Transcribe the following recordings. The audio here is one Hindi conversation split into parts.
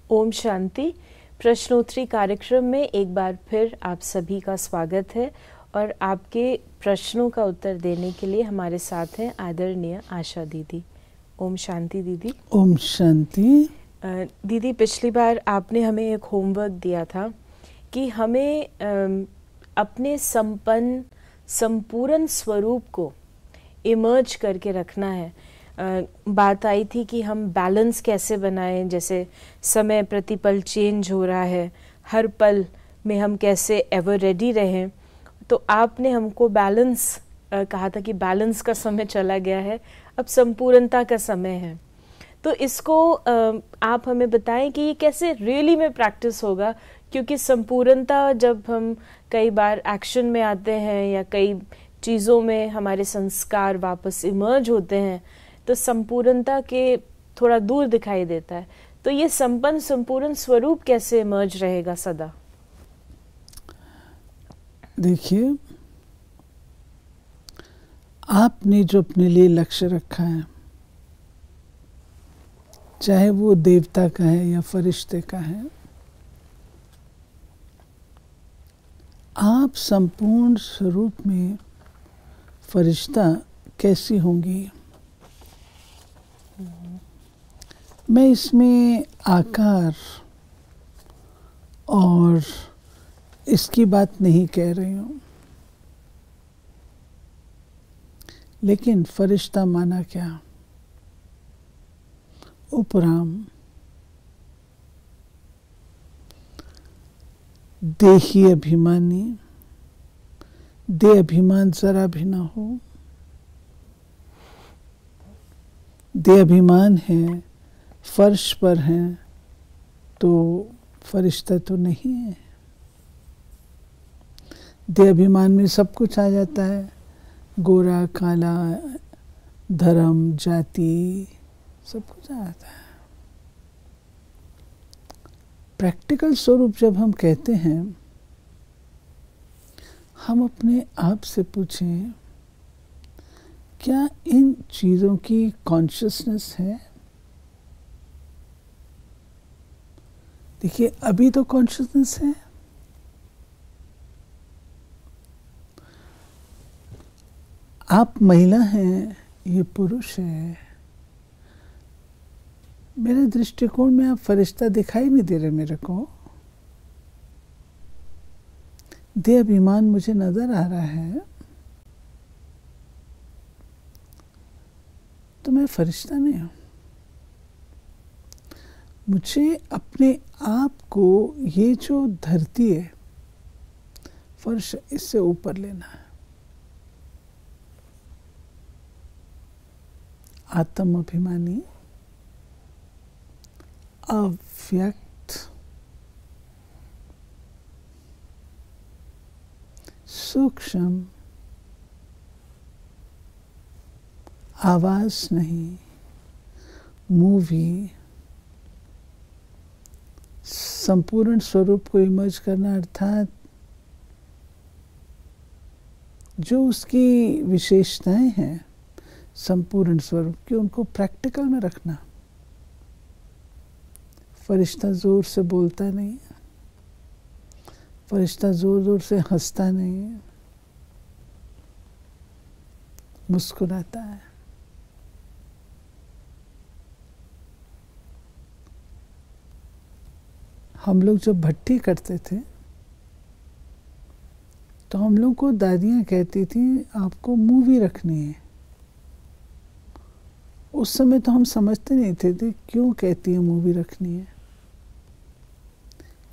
ओम शांति। प्रश्नोत्तरी कार्यक्रम में एक बार फिर आप सभी का स्वागत है और आपके प्रश्नों का उत्तर देने के लिए हमारे साथ हैं आदरणीय आशा दीदी। ओम शांति दीदी। ओम शांति। दीदी, पिछली बार आपने हमें एक होमवर्क दिया था कि हमें अपने संपूर्ण स्वरूप को इमर्ज करके रखना है। बात आई थी कि हम बैलेंस कैसे बनाएं, जैसे समय प्रतिपल चेंज हो रहा है, हर पल में हम कैसे एवर रेडी रहें। तो आपने हमको बैलेंस कहा था कि बैलेंस का समय चला गया है, अब संपूर्णता का समय है। तो इसको आप हमें बताएं कि ये कैसे रियली में प्रैक्टिस होगा, क्योंकि संपूर्णता जब हम कई बार एक्शन में आते हैं या कई चीज़ों में हमारे संस्कार वापस इमर्ज होते हैं तो संपूर्णता के थोड़ा दूर दिखाई देता है। तो ये संपूर्ण स्वरूप कैसे इमर्ज रहेगा सदा? देखिए, आपने जो अपने लिए लक्ष्य रखा है, चाहे वो देवता का है या फरिश्ते का है, आप संपूर्ण स्वरूप में फरिश्ता कैसी होंगी? मैं इसमें आकार और इसकी बात नहीं कह रही हूँ, लेकिन फरिश्ता माना क्या? उपराम, देही अभिमानी, देह अभिमान जरा भी ना हो। देह अभिमान है, फर्श पर है, तो फरिश्ता तो नहीं है। देह अभिमान में सब कुछ आ जाता है, गोरा काला, धर्म, जाति, सब कुछ आ जाता है। प्रैक्टिकल स्वरूप जब हम कहते हैं, हम अपने आप से पूछें, क्या इन चीज़ों की कॉन्शियसनेस है? देखिए, अभी तो कॉन्शियसनेस है, आप महिला हैं, ये पुरुष है। मेरे दृष्टिकोण में आप फरिश्ता दिखाई नहीं दे रहे मेरे को। देह अभिमान मुझे नजर आ रहा है, तो मैं फरिश्ता नहीं हूं। मुझे अपने आप को, ये जो धरती है, फर्श, इससे ऊपर लेना है। आत्म अभिमानी, अव्यक्त, सूक्ष्म, आवाज नहीं, मूवी, संपूर्ण स्वरूप को इमर्ज करना, अर्थात जो उसकी विशेषताएं हैं संपूर्ण स्वरूप की, उनको प्रैक्टिकल में रखना। फरिश्ता जोर से बोलता नहीं, फरिश्ता जोर जोर से हंसता नहीं, मुस्कुराता है। हम लोग जब भट्टी करते थे तो हम लोग को दादियाँ कहती थी आपको मूवी रखनी है। उस समय तो हम समझते नहीं थे क्यों कहती है मूवी रखनी है,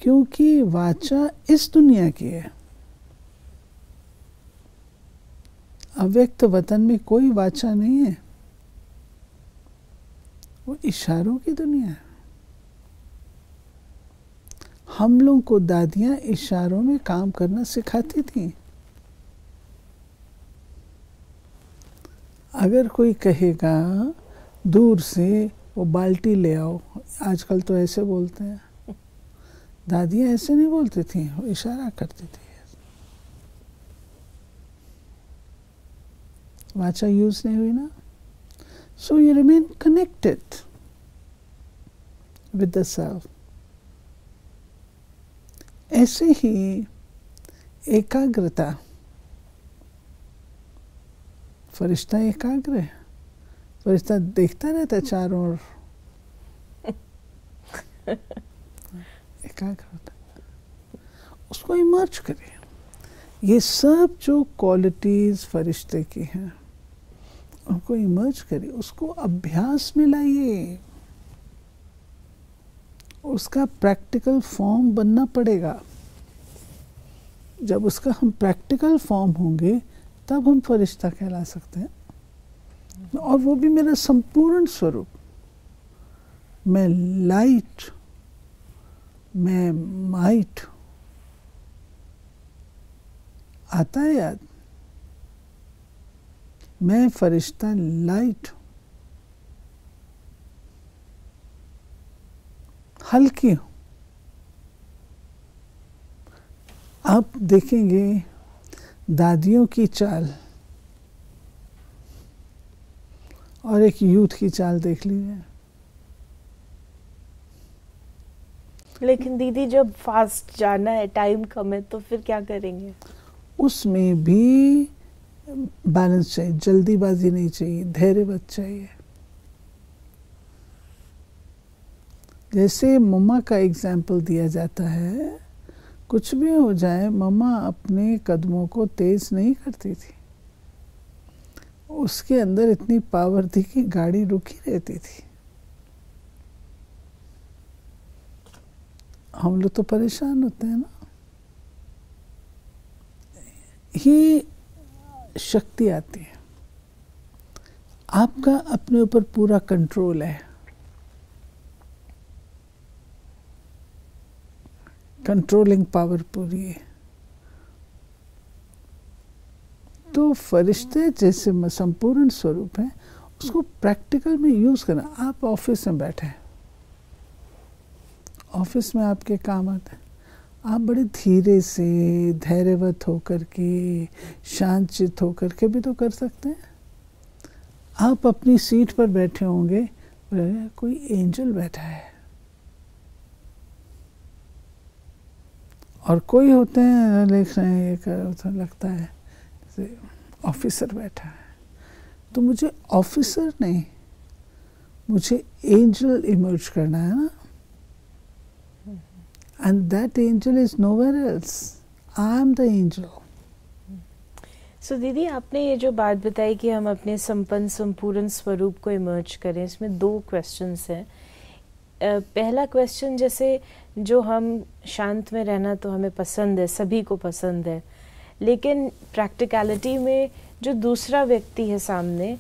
क्योंकि वाचा इस दुनिया की है। अव्यक्त वतन में कोई वाचा नहीं है, वो इशारों की दुनिया है। हम लोग को दादियां इशारों में काम करना सिखाती थी। अगर कोई कहेगा दूर से वो बाल्टी ले आओ, आजकल तो ऐसे बोलते हैं, दादियां ऐसे नहीं बोलती थी, वो इशारा करती थी। वाचा यूज नहीं हुई ना, so you remain connected with the self. ऐसे ही एकाग्रता, फरिश्ता एकाग्र है, फरिश्ता देखता रहता है चारों ओर, एकाग्र होता है, उसको इमर्ज करिए। ये सब जो क्वालिटीज फरिश्ते की हैं उनको इमर्ज करिए, उसको अभ्यास में लाइए, उसका प्रैक्टिकल फॉर्म बनना पड़ेगा। जब उसका हम प्रैक्टिकल फॉर्म होंगे तब हम फरिश्ता कहला सकते हैं। और वो भी मेरा संपूर्ण स्वरूप, मैं लाइट, मैं माइट, आता है याद, मैं फरिश्ता लाइट, हल्की हूं। आप देखेंगे दादियों की चाल और एक यूथ की चाल देख लीजिए। लेकिन दीदी जब फास्ट जाना है, टाइम कम है, तो फिर क्या करेंगे? उसमें भी बैलेंस चाहिए, जल्दीबाजी नहीं चाहिए, धैर्यवत चाहिए। जैसे मम्मा का एग्जाम्पल दिया जाता है, कुछ भी हो जाए मम्मा अपने कदमों को तेज नहीं करती थी, उसके अंदर इतनी पावर थी कि गाड़ी रुकी रहती थी। हम लोग तो परेशान होते हैं ना। ही शक्ति आती है, आपका अपने ऊपर पूरा कंट्रोल है, कंट्रोलिंग पावर पूरी है। तो फरिश्ते जैसे संपूर्ण स्वरूप है, उसको प्रैक्टिकल में यूज करना। आप ऑफिस में बैठे हैं, ऑफिस में आपके काम आता है, आप बड़े धीरे से धैर्यवत होकर के, शांतचित्त होकर के भी तो कर सकते हैं। आप अपनी सीट पर बैठे होंगे, कोई एंजल बैठा है, और कोई होते हैं लिख रहे हैं, ये कर लगता है ऑफिसर बैठा है। तो मुझे ऑफिसर नहीं, मुझे एंजल इमर्ज करना है ना। And that angel is nowhere else. I am the angel. So दीदी, आपने ये जो बात बताई कि हम अपने संपन्न संपूर्ण स्वरूप को इमर्ज करें, इसमें 2 क्वेश्चंस हैं। पहला क्वेश्चन, जैसे जो हम शांत में रहना तो हमें पसंद है, सभी को पसंद है, लेकिन प्रैक्टिकलिटी में जो दूसरा व्यक्ति है सामने,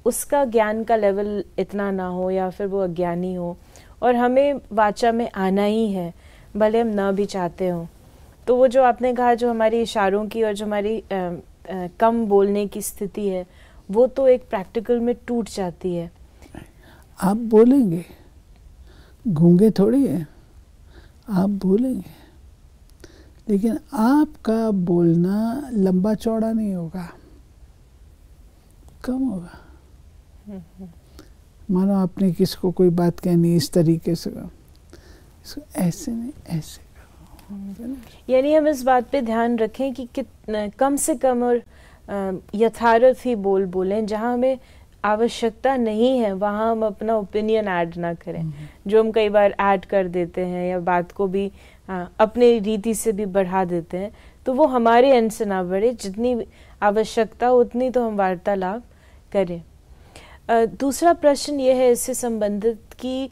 उसका ज्ञान का लेवल इतना ना हो या फिर वो अज्ञानी हो, और हमें वाचा में आना ही है भले हम ना भी चाहते हो, तो वो जो आपने कहा जो हमारी इशारों की और जो हमारी कम बोलने की स्थिति है, वो तो एक प्रैक्टिकल में टूट जाती है। आप बोलेंगे, गूंगे थोड़ी है, आप बोलेंगे, लेकिन आपका बोलना लंबा चौड़ा नहीं होगा, कम होगा। मानो आपने किसको कोई बात कहनी इस तरीके से करो, इसको ऐसे नहीं, ऐसे करो। यानी हम इस बात पे ध्यान रखें कि कम से कम और यथार्थ ही बोलें। जहाँ हमें आवश्यकता नहीं है वहाँ हम अपना ओपिनियन ऐड ना करें, जो हम कई बार ऐड कर देते हैं या बात को भी अपने रीति से भी बढ़ा देते हैं, तो वो हमारे एंड से ना बढ़े। जितनी आवश्यकता उतनी तो हम वार्तालाप करें। दूसरा प्रश्न ये है इससे संबंधित कि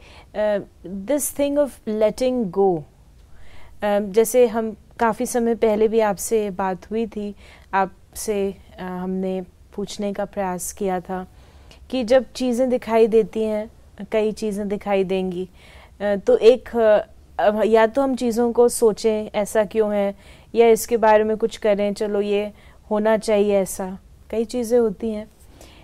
दिस थिंग ऑफ लेटिंग गो, जैसे हम काफ़ी समय पहले भी आपसे बात हुई थी, आपसे हमने पूछने का प्रयास किया था कि जब चीज़ें दिखाई देती हैं, कई चीज़ें दिखाई देंगी, तो एक या तो हम चीज़ों को सोचें ऐसा क्यों है, या इसके बारे में कुछ करें, चलो ये होना चाहिए ऐसा, कई चीज़ें होती हैं,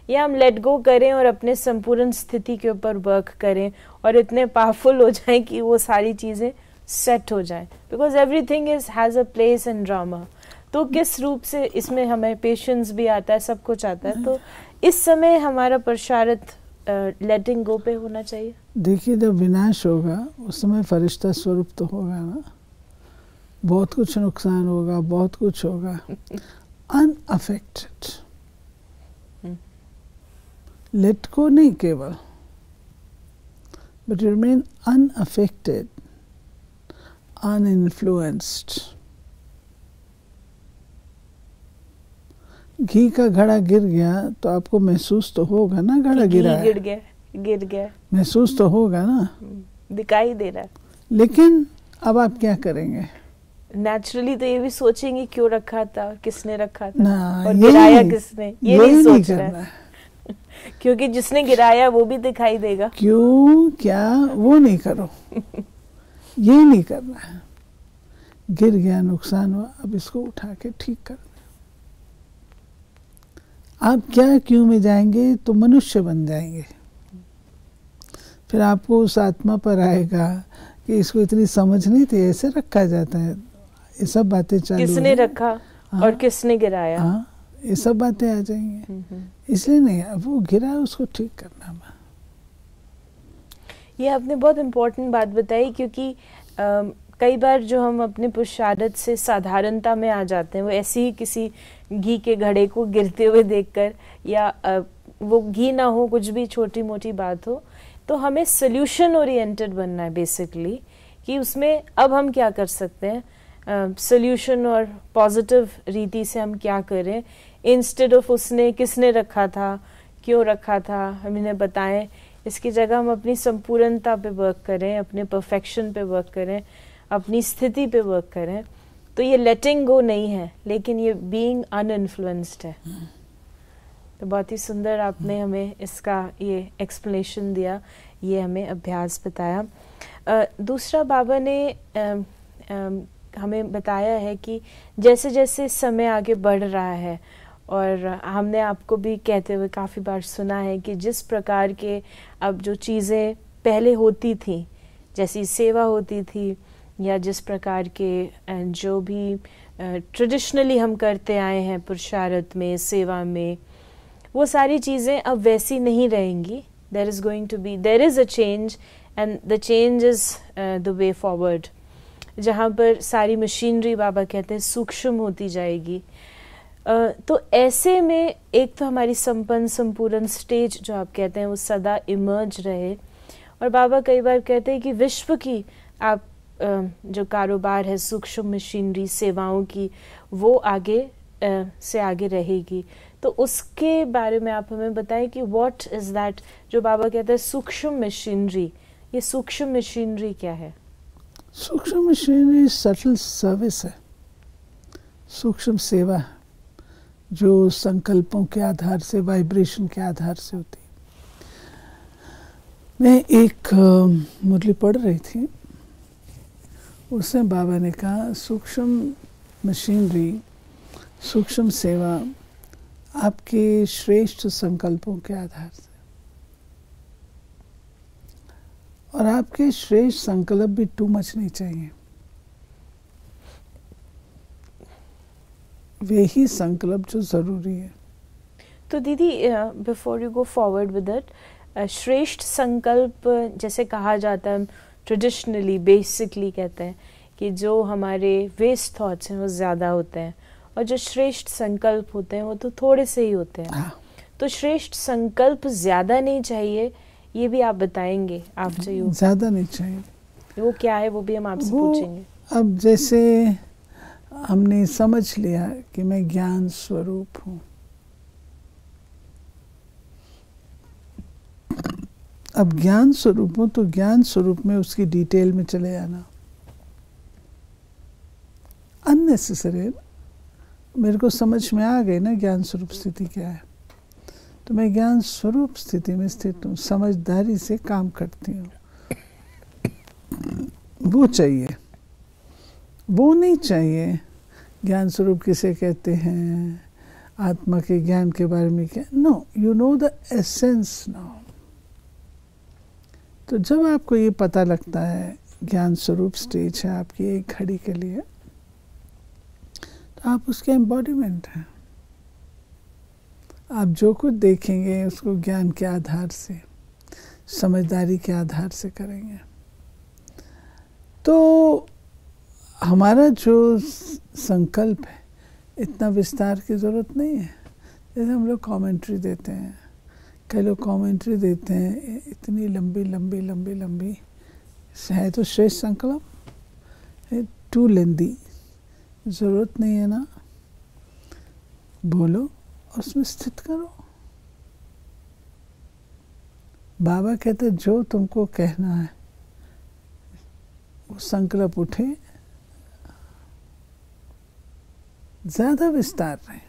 या हम लेट गो करें और अपने संपूर्ण स्थिति के ऊपर वर्क करें और इतने पावरफुल हो जाएं कि वो सारी चीज़ें सेट हो जाएं, because everything has a place in drama. तो किस रूप से इसमें हमें पेशेंस भी आता है, सब कुछ आता है, तो इस समय हमारा पुरुषार्थ लेटिंग गो पे होना चाहिए। देखिए, जब विनाश होगा उस समय फरिश्ता स्वरूप तो होगा ना, बहुत कुछ नुकसान होगा, बहुत कुछ होगा, अनअफेक्टेड, लेट को नहीं केवल, बट यू रिमेन अनअफेक्टेड, अनइन्फ्लुएंस्ड। घी का घड़ा गिर गया तो आपको महसूस तो होगा ना, घड़ा गिरा है, गिर गया महसूस तो होगा ना, दिखाई दे रहा है। लेकिन अब आप क्या करेंगे? नेचुरली तो ये भी सोचेंगे क्यों रखा था, किसने रखा था ना, और गिराया किसने, ये नहीं सोच रहा है। क्योंकि जिसने गिराया वो भी दिखाई देगा। क्यों, क्या, वो नहीं करो। ये नहीं करना है। गिर गया, नुकसान हुआ, अब इसको उठा के ठीक कर। आप क्या क्यों में जाएंगे तो मनुष्य बन जाएंगे। फिर आपको उस आत्मा पर आएगा कि इसको इतनी समझ नहीं थी, ऐसे रखा जाता है, ये सब बातें चालू, किसने रखा और किसने गिराया, हाँ, ये सब बातें आ जाएंगी। इसलिए नहीं, अब वो गिरा है उसको ठीक करना। ये आपने बहुत इम्पोर्टेंट बात बताई, क्योंकि कई बार जो हम अपने पुरुषार्थ से साधारणता में आ जाते हैं, वो ऐसे ही किसी घी के घड़े को गिरते हुए देखकर, या वो घी ना हो, कुछ भी छोटी मोटी बात हो, तो हमें सोल्यूशन ओरिएंटेड बनना है बेसिकली, कि उसमें अब हम क्या कर सकते हैं, सोल्यूशन और पॉजिटिव रीति से हम क्या करें, इंस्टेड ऑफ उसने किसने रखा था, क्यों रखा था, हम इन्हें बताएं। इसकी जगह हम अपनी संपूर्णता पे वर्क करें, अपने परफेक्शन पे वर्क करें, अपनी स्थिति पे वर्क करें। तो ये लेटिंग गो नहीं है, लेकिन ये बीइंग अनइन्फ्लुएंस्ड है। तो बहुत ही सुंदर आपने हमें इसका ये एक्सप्लेनेशन दिया, ये हमें अभ्यास बताया। दूसरा, बाबा ने हमें बताया है कि जैसे जैसे समय आगे बढ़ रहा है, और हमने आपको भी कहते हुए काफ़ी बार सुना है कि जिस प्रकार के अब जो चीज़ें पहले होती थी, जैसी सेवा होती थी, या जिस प्रकार के जो भी ट्रेडिशनली हम करते आए हैं पुरुषार्थ में, सेवा में, वो सारी चीज़ें अब वैसी नहीं रहेंगी। There is a change, and the change is the way forward, जहाँ पर सारी मशीनरी, बाबा कहते हैं, सूक्ष्म होती जाएगी। तो ऐसे में एक तो हमारी संपूर्ण स्टेज जो आप कहते हैं वो सदा इमर्ज रहे, और बाबा कई बार कहते हैं कि विश्व की आप जो कारोबार है, सूक्ष्म मशीनरी, सेवाओं की, वो आगे से आगे रहेगी। तो उसके बारे में आप हमें बताएं कि व्हाट इज दैट, जो बाबा कहते हैं सूक्ष्म मशीनरी, ये सूक्ष्म मशीनरी क्या है? सूक्ष्म मशीनरी सटल सर्विस है, सूक्ष्म सेवा है, जो संकल्पों के आधार से, वाइब्रेशन के आधार से होती है। मैं एक मुरली पढ़ रही थी, उसमें बाबा ने कहा सूक्ष्म मशीनरी, सूक्ष्म सेवा आपके श्रेष्ठ संकल्पों के आधार से, और आपके श्रेष्ठ संकल्प भी टू मच नहीं चाहिए। वे ही संकल्प जो जरूरी है। तो दीदी, before you go forward with it, श्रेष्ठ संकल्प जैसे कहा जाता है, ट्रेडिशनली बेसिकली कहते हैं कि जो हमारे वेस्ट थॉट्स हैं वो ज़्यादा होते हैं, और जो श्रेष्ठ संकल्प होते हैं वो तो थोड़े से ही होते हैं। तो श्रेष्ठ संकल्प ज़्यादा नहीं चाहिए, ये भी आप बताएंगे आफ्टर यू? ज़्यादा नहीं चाहिए, वो क्या है वो भी हम आपसे पूछेंगे। अब जैसे हमने समझ लिया कि मैं ज्ञान स्वरूप हूँ, अब ज्ञान स्वरूप हूँ, तो ज्ञान स्वरूप में उसकी डिटेल में चले जाना अननेसेसरी। मेरे को समझ में आ गई ना ज्ञान स्वरूप स्थिति क्या है, तो मैं ज्ञान स्वरूप स्थिति में स्थित हूँ, समझदारी से काम करती हूँ। वो चाहिए, वो नहीं चाहिए ज्ञान स्वरूप किसे कहते हैं, आत्मा के ज्ञान के बारे में क्या, no, you know the essence now. तो जब आपको ये पता लगता है ज्ञान स्वरूप स्टेज है आपकी एक घड़ी के लिए, तो आप उसके एम्बॉडीमेंट हैं। आप जो कुछ देखेंगे उसको ज्ञान के आधार से, समझदारी के आधार से करेंगे। तो हमारा जो संकल्प है इतना विस्तार की ज़रूरत नहीं है। जैसे हम लोग कमेंट्री देते हैं, कई लोग कमेंट्री देते हैं इतनी लंबी लंबी लंबी लंबी है, तो श्रेष्ठ संकल्प टू लेंदी, ज़रूरत नहीं है ना। बोलो और उसमें स्थित करो। बाबा कहते जो तुमको कहना है वो संकल्प उठे, ज़्यादा विस्तार नहीं।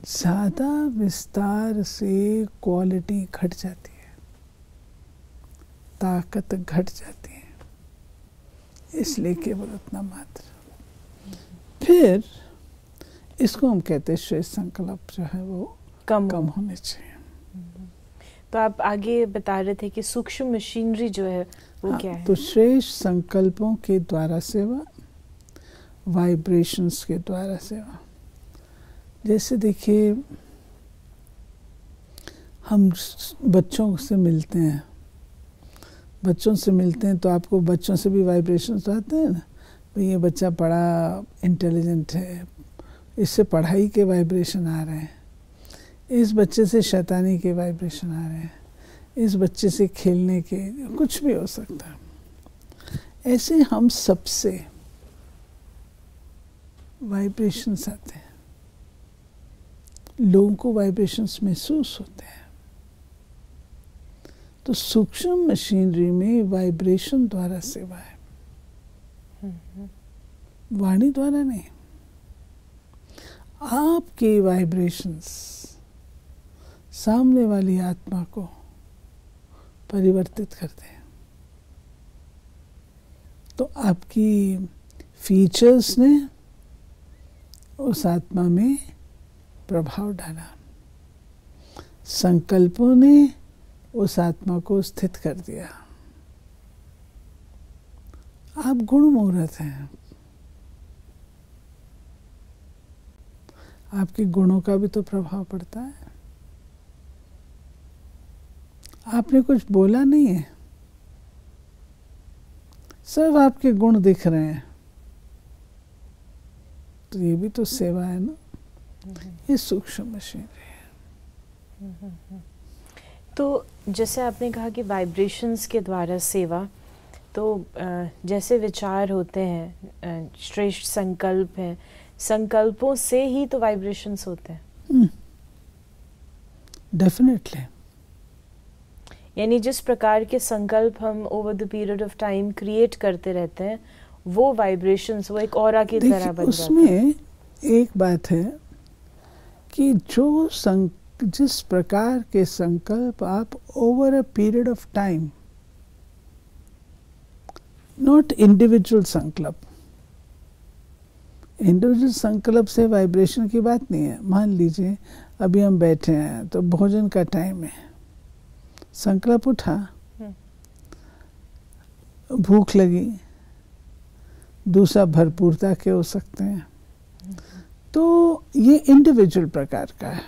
ज़्यादा विस्तार से क्वालिटी घट जाती है, ताकत घट जाती है, इसलिए केवल उतना मात्र। फिर इसको हम कहते हैं श्रेष्ठ संकल्प जो है वो कम होने चाहिए। तो आप आगे बता रहे थे कि सूक्ष्म मशीनरी जो है वो क्या है? तो श्रेष्ठ संकल्पों के द्वारा सेवा, वाइब्रेशंस के द्वारा सेवा। जैसे देखिए हम बच्चों से मिलते हैं, तो आपको बच्चों से भी वाइब्रेशंस आते हैं ना। भाई ये बच्चा बड़ा इंटेलिजेंट है, इससे पढ़ाई के वाइब्रेशन आ रहे हैं, इस बच्चे से शैतानी के वाइब्रेशन आ रहे हैं, इस बच्चे से खेलने के, कुछ भी हो सकता है। ऐसे हम सबसे वाइब्रेशंस आते हैं, लोगों को वाइब्रेशंस महसूस होते हैं। तो सूक्ष्म मशीनरी में वाइब्रेशन द्वारा सेवा है, वाणी द्वारा नहीं। आपके वाइब्रेशंस सामने वाली आत्मा को परिवर्तित करते हैं। तो आपकी फीचर्स ने उस आत्मा में प्रभाव डाला, संकल्पों ने उस आत्मा को स्थित कर दिया। आप गुण मुहूर्त हैं, आपके गुणों का भी तो प्रभाव पड़ता है। आपने कुछ बोला नहीं है, सब आपके गुण दिख रहे हैं, तो ये भी तो सेवा है ना। ये सूक्ष्म मशीनरी है। तो जैसे आपने कहा कि वाइब्रेशंस के द्वारा सेवा, तो जैसे विचार होते हैं, श्रेष्ठ संकल्प हैं, संकल्पों से ही तो वाइब्रेशंस होते हैं। डेफिनेटली। यानी जिस प्रकार के संकल्प हम over the period of time create करते रहते हैं, वो वाइब्रेशंस, वो एक ऑरा की तरह बन जाता है। उसमें एक बात है कि जिस प्रकार के संकल्प आप over a period of time, not individual संकल्प, इंडिविजुअल संकल्प से वाइब्रेशन की बात नहीं है। मान लीजिए अभी हम बैठे हैं तो भोजन का टाइम है, संकल्प उठा, भूख लगी, दूसरा भरपूरता के हो सकते हैं, तो ये इंडिविजुअल प्रकार का है।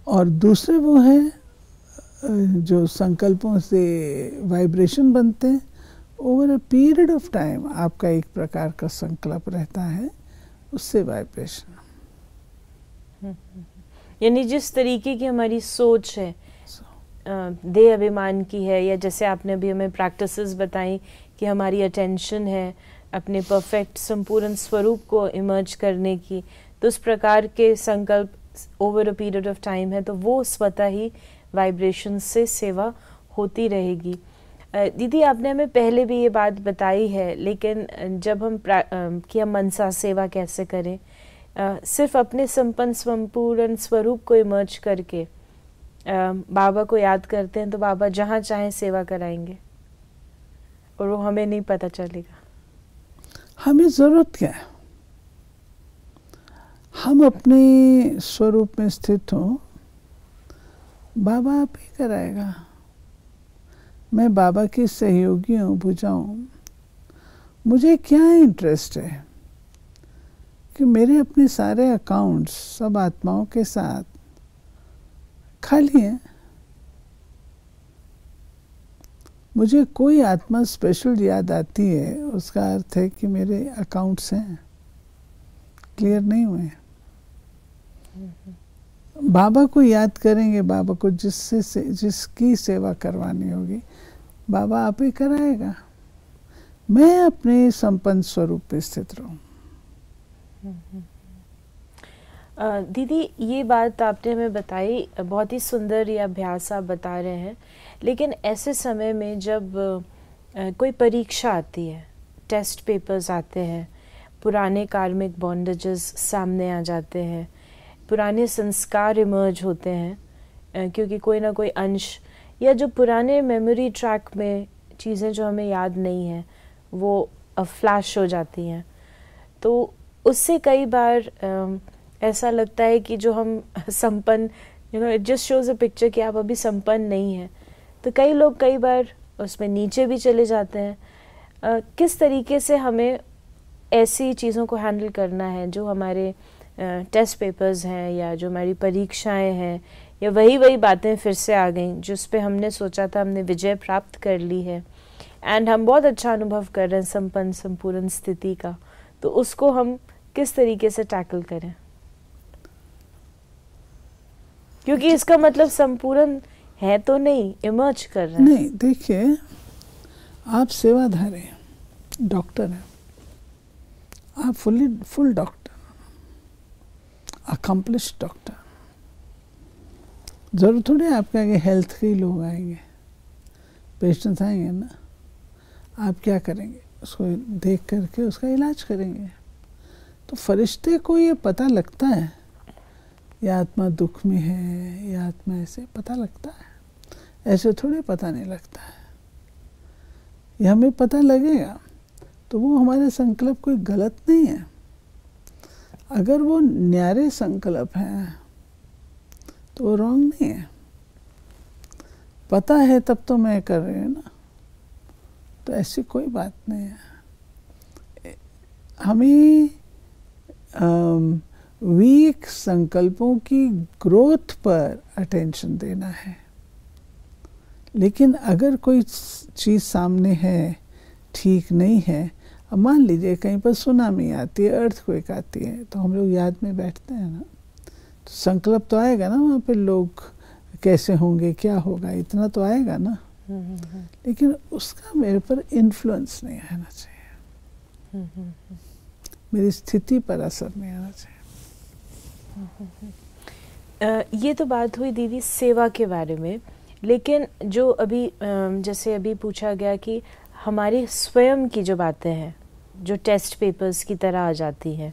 और दूसरे वो है जो संकल्पों से वाइब्रेशन बनते हैं। Over a period of time आपका एक प्रकार का संकल्प रहता है, उससे वाइब्रेशन। यानी जिस तरीके की हमारी सोच है, देह अभिमान की है, या जैसे आपने अभी हमें प्रैक्टिसेस बताई कि हमारी अटेंशन है अपने परफेक्ट संपूर्ण स्वरूप को इमर्ज करने की, तो उस प्रकार के संकल्प over a period of time है, तो वो स्वतः ही वाइब्रेशन से सेवा होती रहेगी। दीदी, आपने हमें पहले भी ये बात बताई है, लेकिन जब हम कि हम मनसा सेवा कैसे करें, सिर्फ अपने संपूर्ण स्वरूप को इमर्ज करके बाबा को याद करते हैं, तो बाबा जहाँ चाहें सेवा कराएंगे और वो हमें नहीं पता चलेगा। हमें जरूरत क्या है? हम अपने स्वरूप में स्थित हों, बाबा आप ही कराएगा। मैं बाबा की सहयोगी हूँ, बुझाऊँ। मुझे क्या इंटरेस्ट है कि मेरे अपने सारे अकाउंट्स सब आत्माओं के साथ खाली हैं। मुझे कोई आत्मा स्पेशल याद आती है, उसका अर्थ है कि मेरे अकाउंट्स हैं, क्लियर नहीं हुए। बाबा को याद करेंगे, बाबा को जिसकी सेवा करवानी होगी बाबा आप ही कराएगा। मैं अपने संपन्न स्वरूप पे स्थित रहूं। दीदी ये बात आपने हमें बताई, बहुत ही सुंदर ये अभ्यास आप बता रहे हैं, लेकिन ऐसे समय में जब कोई परीक्षा आती है, टेस्ट पेपर्स आते हैं, पुराने कार्मिक बॉन्डेजेस सामने आ जाते हैं, पुराने संस्कार इमर्ज होते हैं, क्योंकि कोई ना कोई अंश या जो पुराने मेमोरी ट्रैक में चीज़ें जो हमें याद नहीं हैं वो फ्लैश हो जाती हैं, तो उससे कई बार ऐसा लगता है कि जो हम संपन्न, it just shows a picture कि आप अभी संपन्न नहीं हैं, तो कई लोग कई बार उसमें नीचे भी चले जाते हैं। किस तरीके से हमें ऐसी चीज़ों को हैंडल करना है जो हमारे टेस्ट पेपर्स हैं या जो हमारी परीक्षाएं हैं या वही बातें फिर से आ गई जिस पे हमने सोचा था हमने विजय प्राप्त कर ली है एंड हम बहुत अच्छा अनुभव कर रहे हैं संपन्न संपूर्ण स्थिति का, तो उसको हम किस तरीके से टैकल करें? क्योंकि इसका मतलब संपूर्ण है तो नहीं, इमर्ज कर रहे हैं। नहीं, देखिए आप सेवाधारी हैं, डॉक्टर हैं, आप फुल डॉक्टर, अकम्प्लिश्ड डॉक्टर। जरूर थोड़ी आपके आगे हेल्थ के ही लोग आएंगे, पेशेंट्स आएंगे ना, आप क्या करेंगे? उसको देख करके उसका इलाज करेंगे। तो फरिश्ते को ये पता लगता है ये आत्मा दुख में है, ये आत्मा ऐसे पता लगता है, ऐसे थोड़ी पता नहीं लगता है। ये हमें पता लगेगा तो वो हमारे संकल्प कोई गलत नहीं है। अगर वो न्यारे संकल्प हैं तो वो रॉन्ग नहीं है। पता है तब तो मैं कर रही हूँ ना, तो ऐसी कोई बात नहीं है। हमें वीक संकल्पों की ग्रोथ पर अटेंशन देना है। लेकिन अगर कोई चीज़ सामने है, ठीक नहीं है, अब मान लीजिए कहीं पर सुनामी आती है, अर्थक्वेक आती है, तो हम लोग याद में बैठते हैं ना, तो संकल्प तो आएगा ना, वहाँ पे लोग कैसे होंगे, क्या होगा, इतना तो आएगा ना। लेकिन उसका मेरे पर इन्फ्लुएंस नहीं आना चाहिए, मेरी स्थिति पर असर नहीं आना चाहिए। ये तो बात हुई दीदी सेवा के बारे में, लेकिन जो अभी जैसे अभी पूछा गया कि हमारी स्वयं की जो बातें हैं जो टेस्ट पेपर्स की तरह आ जाती हैं,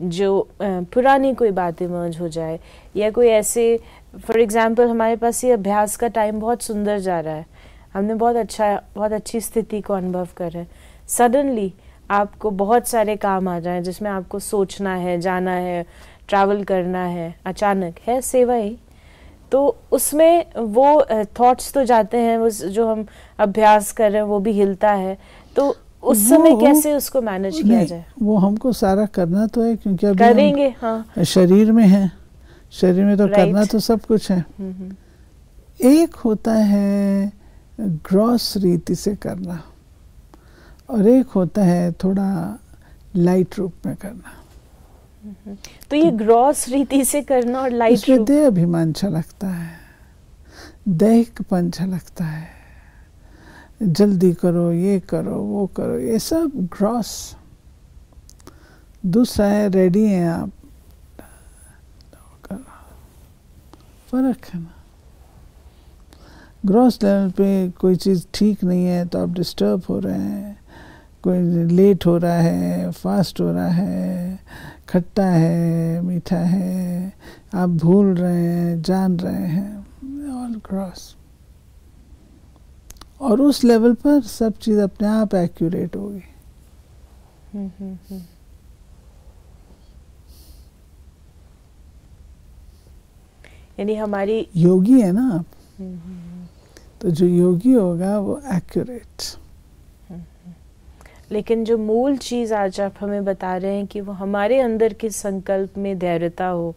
जो पुरानी कोई बात इमर्ज हो जाए या कोई ऐसे, फॉर एग्जांपल हमारे पास ये अभ्यास का टाइम बहुत सुंदर जा रहा है, हमने बहुत अच्छी स्थिति को अनुभव कर रहे हैं, सडनली आपको बहुत सारे काम आ जाएं जिसमें आपको सोचना है, जाना है, ट्रैवल करना है, अचानक है सेवा ही, तो उसमें वो थॉट्स तो जाते हैं, वो जो हम अभ्यास कर रहे हैं वो भी हिलता है, तो उस समय कैसे उसको मैनेज किया जाए? वो हमको सारा करना तो है, क्योंकि अभी करेंगे, हाँ, शरीर में है, शरीर में तो करना तो सब कुछ है। एक होता है ग्रॉस रीति से करना और एक होता है थोड़ा लाइट रूप में करना। तो ये ग्रॉस रीति से करना और लाइट रूप, देह अभिमान छलकता है, दैहिकपन छलकता है, जल्दी करो, ये करो, वो करो, ये सब ग्रॉस। दूसरा है रेडी हैं आप, फर्क है ना। ग्रॉस लेवल पे कोई चीज़ ठीक नहीं है तो आप डिस्टर्ब हो रहे हैं, कोई लेट हो रहा है, फास्ट हो रहा है, खट्टा है, मीठा है, आप भूल रहे हैं, जान रहे हैं, ऑल ग्रॉस। और उस लेवल पर सब चीज़ अपने आप एक्यूरेट होगी। यानी हमारी योगी है ना आप, तो जो योगी होगा वो एक्यूरेट। लेकिन जो मूल चीज़ आज आप हमें बता रहे हैं कि वो हमारे अंदर के संकल्प में धैर्यता हो,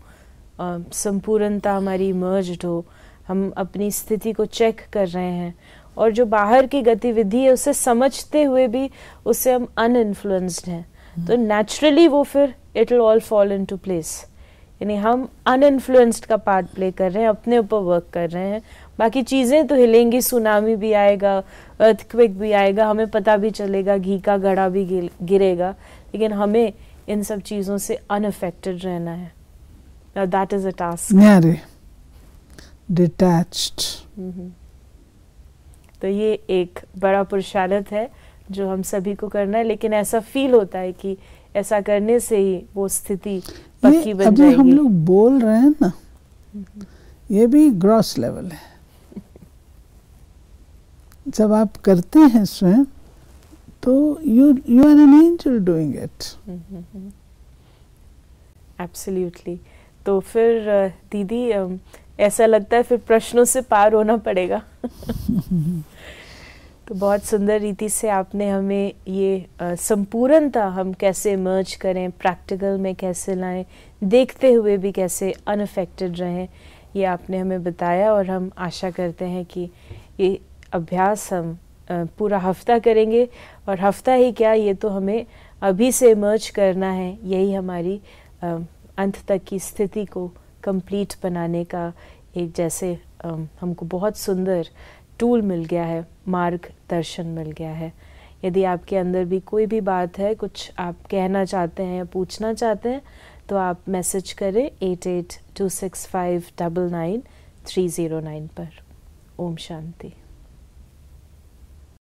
संपूर्णता हमारी इमर्ज्ड हो, हम अपनी स्थिति को चेक कर रहे हैं और जो बाहर की गतिविधि है उसे समझते हुए भी उससे हम अनइन्फ्लुएंस्ड हैं, तो नेचुरली वो फिर it will all fall into place. यानी हम अनइन्फ्लुएंस्ड का पार्ट प्ले कर रहे हैं, अपने ऊपर वर्क कर रहे हैं, बाकी चीज़ें तो हिलेंगी, सुनामी भी आएगा, अर्थक्वेक भी आएगा, हमें पता भी चलेगा, घी का घड़ा भी गिरेगा, लेकिन हमें इन सब चीज़ों से अनअफेक्टेड रहना है। That is a task. Detached. तो ये एक बड़ा पुरुषार्थ है जो हम सभी को करना है, लेकिन ऐसा फील होता है कि ऐसा करने से ही वो स्थिति पक्की बन अभी जाएगी। हम लोग बोल रहे हैं ना, ये भी ग्रॉस लेवल है। जब आप करते हैं स्वयं तो you are an angel doing it. Absolutely. तो फिर दीदी ऐसा लगता है फिर प्रश्नों से पार होना पड़ेगा। तो बहुत सुंदर रीति से आपने हमें ये संपूर्णता हम कैसे इमर्ज करें, प्रैक्टिकल में कैसे लाएं, देखते हुए भी कैसे अनअफेक्टेड रहें, ये आपने हमें बताया। और हम आशा करते हैं कि ये अभ्यास हम पूरा हफ्ता करेंगे, और हफ्ता ही क्या, ये तो हमें अभी से इमर्ज करना है। यही हमारी अंत तक की स्थिति को कंप्लीट बनाने का एक जैसे हमको बहुत सुंदर टूल मिल गया है, मार्गदर्शन मिल गया है। यदि आपके अंदर भी कोई भी बात है, कुछ आप कहना चाहते हैं या पूछना चाहते हैं, तो आप मैसेज करें 8826599309 पर। ओम शांति।